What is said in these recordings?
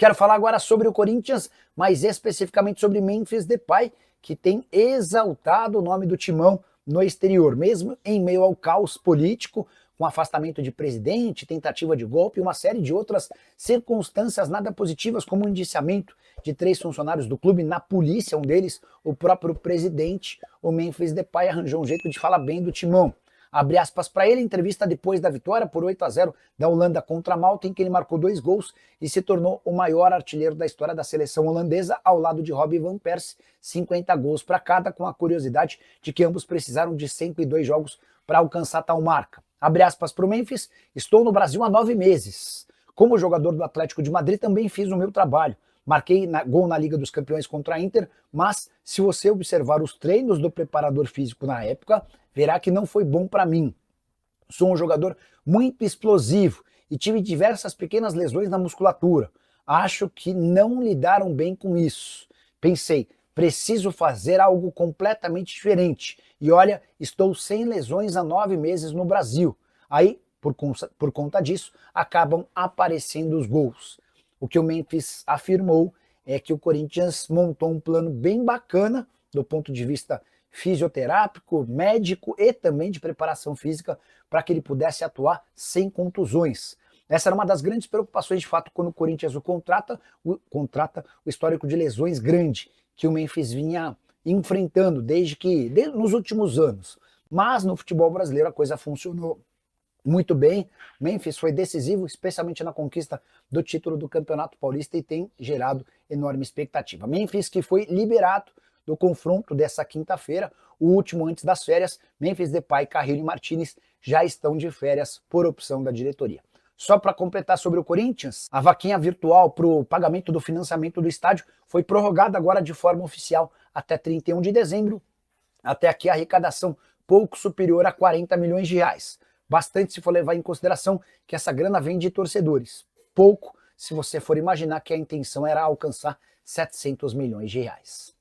Quero falar agora sobre o Corinthians, mais especificamente sobre Memphis Depay, que tem exaltado o nome do Timão no exterior, mesmo em meio ao caos político, com afastamento de presidente, tentativa de golpe e uma série de outras circunstâncias nada positivas, como o indiciamento de 3 funcionários do clube na polícia, um deles o próprio presidente. O Memphis Depay arranjou um jeito de falar bem do Timão. Abre aspas para ele, entrevista depois da vitória por 8-0 da Holanda contra a Malta, em que ele marcou 2 gols e se tornou o maior artilheiro da história da seleção holandesa, ao lado de Robin van Persie, 50 gols para cada, com a curiosidade de que ambos precisaram de 102 jogos para alcançar tal marca. Abre aspas para o Memphis, estou no Brasil há 9 meses. Como jogador do Atlético de Madrid também fiz o meu trabalho. Marquei gol na Liga dos Campeões contra a Inter, mas se você observar os treinos do preparador físico na época, verá que não foi bom para mim. Sou um jogador muito explosivo e tive diversas pequenas lesões na musculatura. Acho que não lidaram bem com isso. Pensei, preciso fazer algo completamente diferente. E olha, estou sem lesões há 9 meses no Brasil. Aí, por conta disso, acabam aparecendo os gols. O que o Memphis afirmou é que o Corinthians montou um plano bem bacana do ponto de vista fisioterápico, médico e também de preparação física para que ele pudesse atuar sem contusões. Essa era uma das grandes preocupações, de fato, quando o Corinthians contrata o histórico de lesões grande que o Memphis vinha enfrentando desde nos últimos anos. Mas no futebol brasileiro a coisa funcionou muito bem. Memphis foi decisivo, especialmente na conquista do título do Campeonato Paulista, e tem gerado enorme expectativa. Memphis, que foi liberado do confronto dessa quinta-feira, o último antes das férias. Memphis Depay, Carrillo e Martinez já estão de férias por opção da diretoria. Só para completar sobre o Corinthians, a vaquinha virtual para o pagamento do financiamento do estádio foi prorrogada agora de forma oficial até 31 de dezembro. Até aqui a arrecadação pouco superior a 40 milhões de reais. Bastante se for levar em consideração que essa grana vem de torcedores. Pouco se você for imaginar que a intenção era alcançar 700 milhões de reais.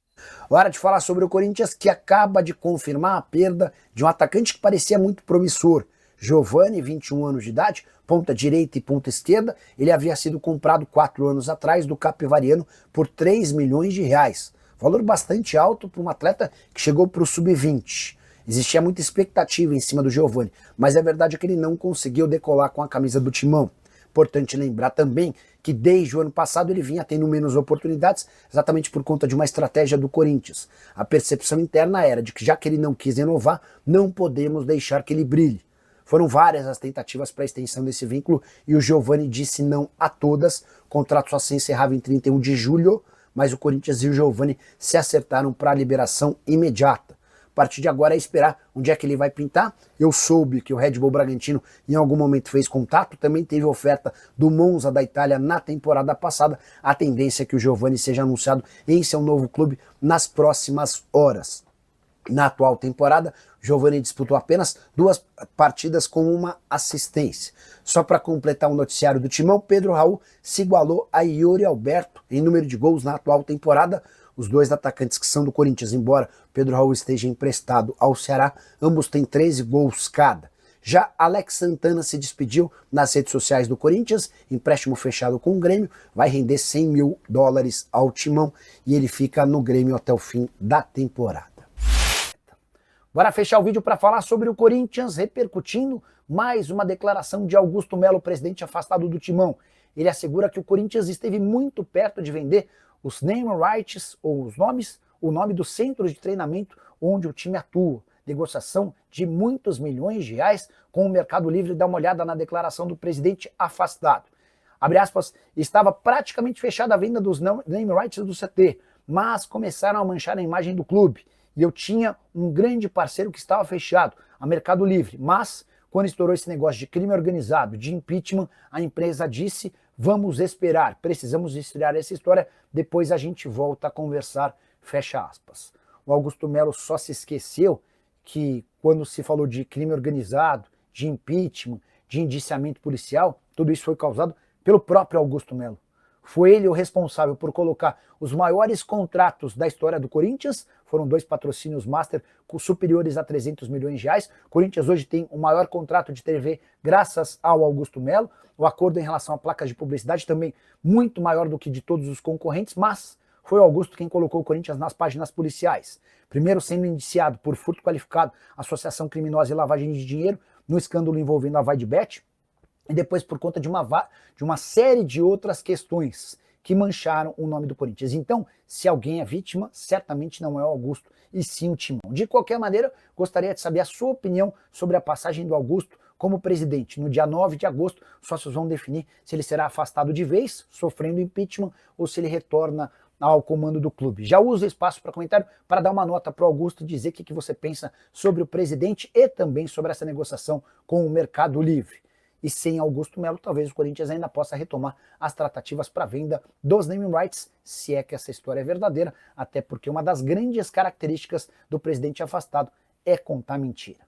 Hora de falar sobre o Corinthians, que acaba de confirmar a perda de um atacante que parecia muito promissor. Giovani, 21 anos de idade, ponta direita e ponta esquerda. Ele havia sido comprado 4 anos atrás do Capivariano por 3 milhões de reais. Valor bastante alto para um atleta que chegou para o sub-20. Existia muita expectativa em cima do Giovani, mas a verdade é que ele não conseguiu decolar com a camisa do Timão. Importante lembrar também que desde o ano passado ele vinha tendo menos oportunidades, exatamente por conta de uma estratégia do Corinthians. A percepção interna era de que, já que ele não quis renovar, não podemos deixar que ele brilhe. Foram várias as tentativas para a extensão desse vínculo e o Giovani disse não a todas. O contrato só se encerrava em 31 de julho, mas o Corinthians e o Giovani se acertaram para a liberação imediata. A partir de agora é esperar onde é que ele vai pintar. Eu soube que o Red Bull Bragantino em algum momento fez contato, também teve oferta do Monza da Itália na temporada passada. A tendência é que o Giovani seja anunciado em seu novo clube nas próximas horas. Na atual temporada, Giovani disputou apenas 2 partidas com uma assistência. Só para completar o noticiário do Timão, Pedro Raul se igualou a Yuri Alberto em número de gols na atual temporada. Os 2 atacantes que são do Corinthians, embora Pedro Raul esteja emprestado ao Ceará, ambos têm 13 gols cada. Já Alex Santana se despediu nas redes sociais do Corinthians, empréstimo fechado com o Grêmio, vai render 100 mil dólares ao Timão e ele fica no Grêmio até o fim da temporada. Bora fechar o vídeo para falar sobre o Corinthians, repercutindo mais uma declaração de Augusto Melo, presidente afastado do Timão. Ele assegura que o Corinthians esteve muito perto de vender os name rights, ou o nome do centro de treinamento onde o time atua. Negociação de muitos milhões de reais com o Mercado Livre. Dá uma olhada na declaração do presidente afastado. Abre aspas, estava praticamente fechada a venda dos name rights do CT, mas começaram a manchar a imagem do clube. E eu tinha um grande parceiro que estava fechado, a Mercado Livre, mas quando estourou esse negócio de crime organizado, de impeachment, a empresa disse, vamos esperar, precisamos estrear essa história, depois a gente volta a conversar, fecha aspas. O Augusto Melo só se esqueceu que quando se falou de crime organizado, de impeachment, de indiciamento policial, tudo isso foi causado pelo próprio Augusto Melo. Foi ele o responsável por colocar os maiores contratos da história do Corinthians, foram 2 patrocínios master superiores a 300 milhões de reais. O Corinthians hoje tem o maior contrato de TV graças ao Augusto Melo. O acordo em relação a placas de publicidade também muito maior do que de todos os concorrentes, mas foi o Augusto quem colocou o Corinthians nas páginas policiais. Primeiro sendo indiciado por furto qualificado, associação criminosa e lavagem de dinheiro no escândalo envolvendo a VaideBet, e depois por conta de uma série de outras questões que mancharam o nome do Corinthians. Então, se alguém é vítima, certamente não é o Augusto, e sim o Timão. De qualquer maneira, gostaria de saber a sua opinião sobre a passagem do Augusto como presidente. No dia 9 de agosto, os sócios vão definir se ele será afastado de vez, sofrendo impeachment, ou se ele retorna ao comando do clube. Já uso o espaço para comentário para dar uma nota para o Augusto, dizer o que você pensa sobre o presidente e também sobre essa negociação com o Mercado Livre. E sem Augusto Melo, talvez o Corinthians ainda possa retomar as tratativas para venda dos naming rights, se é que essa história é verdadeira, até porque uma das grandes características do presidente afastado é contar mentira.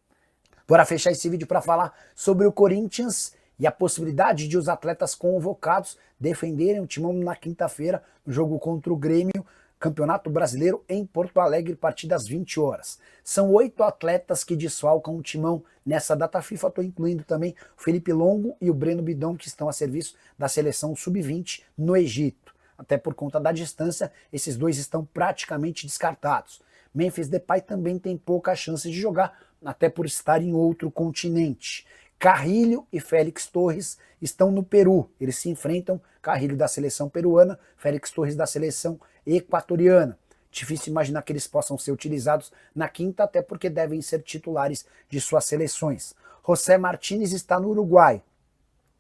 Bora fechar esse vídeo para falar sobre o Corinthians e a possibilidade de os atletas convocados defenderem o Timão na quinta-feira, no jogo contra o Grêmio, Campeonato Brasileiro em Porto Alegre, a partir das 20 horas. São 8 atletas que desfalcam o Timão nessa data FIFA. Estou incluindo também o Felipe Longo e o Breno Bidão, que estão a serviço da seleção sub-20 no Egito. Até por conta da distância, esses dois estão praticamente descartados. Memphis Depay também tem pouca chance de jogar, até por estar em outro continente. Carrilho e Félix Torres estão no Peru. Eles se enfrentam, Carrilho da seleção peruana, Félix Torres da seleção equatoriana. Difícil imaginar que eles possam ser utilizados na quinta, até porque devem ser titulares de suas seleções. José Martínez está no Uruguai,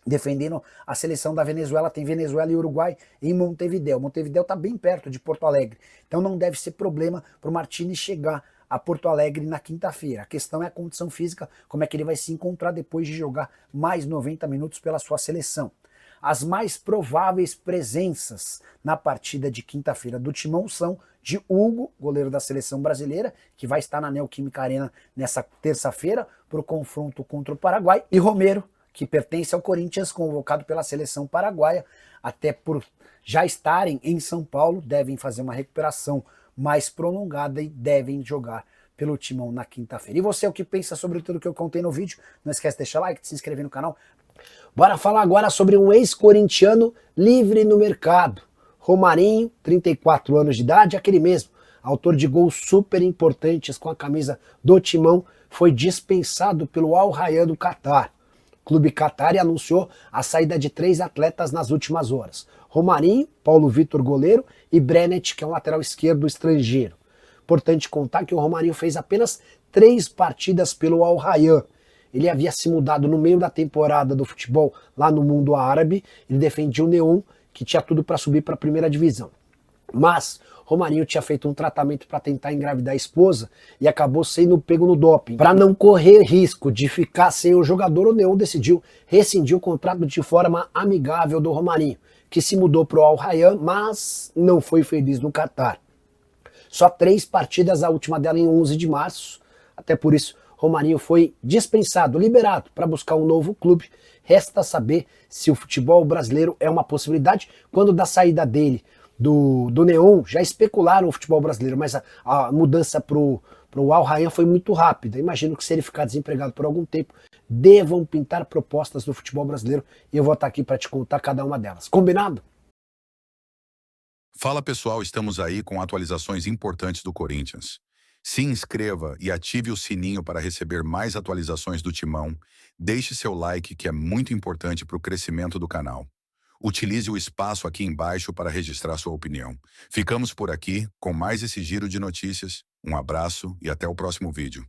defendendo a seleção da Venezuela. Tem Venezuela e Uruguai em Montevidéu. Montevidéu está bem perto de Porto Alegre, então não deve ser problema para o Martínez chegar a Porto Alegre na quinta-feira. A questão é a condição física, como é que ele vai se encontrar depois de jogar mais 90 minutos pela sua seleção. As mais prováveis presenças na partida de quinta-feira do Timão são de Hugo, goleiro da seleção brasileira, que vai estar na Neoquímica Arena nessa terça-feira para o confronto contra o Paraguai, e Romero, que pertence ao Corinthians, convocado pela seleção paraguaia, até por já estarem em São Paulo, devem fazer uma recuperação mais prolongada e devem jogar pelo Timão na quinta-feira. E você, o que pensa sobre tudo que eu contei no vídeo? Não esquece de deixar like, de se inscrever no canal. Bora falar agora sobre um ex-corintiano livre no mercado. Romarinho, 34 anos de idade, aquele mesmo, autor de gols super importantes com a camisa do Timão, foi dispensado pelo Al Rayyan do Catar. O clube Qatari anunciou a saída de 3 atletas nas últimas horas. Romarinho, Paulo Vitor goleiro e Brenet, que é um lateral esquerdo estrangeiro. Importante contar que o Romarinho fez apenas 3 partidas pelo Al Rayyan. Ele havia se mudado no meio da temporada do futebol lá no mundo árabe. Ele defendia o Neon, que tinha tudo para subir para a primeira divisão. Mas Romarinho tinha feito um tratamento para tentar engravidar a esposa e acabou sendo pego no doping. Para não correr risco de ficar sem o jogador, o Neon decidiu rescindir o contrato de forma amigável do Romarinho, que se mudou para o Al Rayyan, mas não foi feliz no Catar. Só 3 partidas, a última dela em 11 de março, até por isso Romarinho foi dispensado, liberado para buscar um novo clube. Resta saber se o futebol brasileiro é uma possibilidade. Quando da saída dele do Neon, já especularam o futebol brasileiro, mas a mudança para o Al Rayyan foi muito rápida. Imagino que se ele ficar desempregado por algum tempo, devam pintar propostas do futebol brasileiro e eu vou estar aqui para te contar cada uma delas. Combinado? Fala pessoal, estamos aí com atualizações importantes do Corinthians. Se inscreva e ative o sininho para receber mais atualizações do Timão. Deixe seu like, que é muito importante para o crescimento do canal. Utilize o espaço aqui embaixo para registrar sua opinião. Ficamos por aqui com mais esse giro de notícias. Um abraço e até o próximo vídeo.